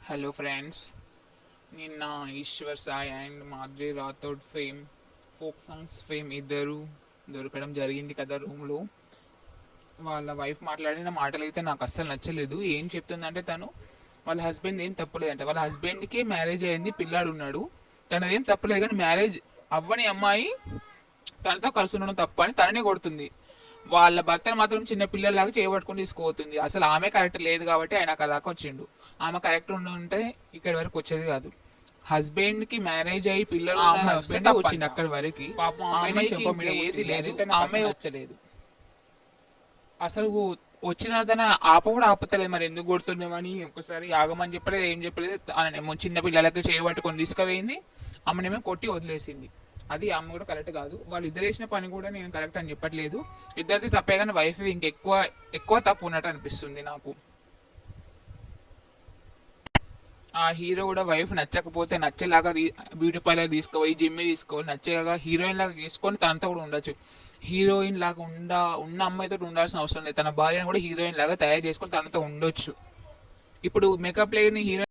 Hello friends, నిన్న Eshwar Sai and Madhuri Rathod folk songs fame ఇద్దరు దొరకడం జరిగింది కదా రూమ్లో. వాళ్ళ వైఫ్ మాట్లాడిన మాటలు అయితే నాకు అస్సలు నచ్చలేదు. ఏం చెప్తుందంటే తను వాళ్ళ హస్బెండ్ ఏం తప్పలేదంట. వాళ్ళ హస్బెండ్కి మ్యారేజ్ అయింది, పిల్లాడు ఉన్నాడు, తనదేం తప్పలేదు. కానీ మ్యారేజ్ అవ్వని అమ్మాయి తనతో కలిసి ఉండడం తప్ప అని తననే కొడుతుంది. వాళ్ళ భర్తను మాత్రం చిన్న పిల్లలాగా చేయబట్టుకుని తీసుకుపోతుంది. అసలు ఆమె కరెక్ట్ లేదు కాబట్టి ఆయన అక్కడ దాకా వచ్చిండు. ఆమె కరెక్ట్ ఉంటే ఇక్కడి వరకు వచ్చేది కాదు. హస్బెండ్ కి మ్యారేజ్ అయ్యి పిల్లలు హస్బెండ్ వచ్చింది అక్కడి వరకు. ఏది లేదు, ఆమె వచ్చలేదు. అసలు వచ్చిన తన ఆప కూడా ఆపుతలేదు. మరి ఎందుకు కొడుతున్నామని ఒకసారి ఆగమని చెప్పలేదు, ఏం చెప్పలేదు. చిన్న పిల్లలకి చేయబట్టుకొని తీసుకుపోయింది, ఆమెనేమో కొట్టి వదిలేసింది. అది ఆమె కూడా కరెక్ట్ కాదు. వాళ్ళు ఇద్దరు చేసిన పని కూడా నేను కరెక్ట్ అని చెప్పట్లేదు. ఇద్దరిది తప్పే, కానీ వైఫ్ ఇంకెక్కువ ఎక్కువ తప్పు ఉన్నట్టు అనిపిస్తుంది నాకు. ఆ హీరో కూడా వైఫ్ నచ్చకపోతే నచ్చేలాగా బ్యూటీ పార్లర్ తీసుకోవాలి, జిమ్ తీసుకోవాలి, నచ్చేలాగా హీరోయిన్ లాగా తీసుకొని తనతో కూడా ఉండొచ్చు. హీరోయిన్ లాగా ఉన్న అమ్మాయితో ఉండాల్సిన అవసరం లేదు. తన భార్యను కూడా హీరోయిన్ లాగా తయారు చేసుకొని తనతో ఉండొచ్చు. ఇప్పుడు మేకప్ లేని హీరోయిన్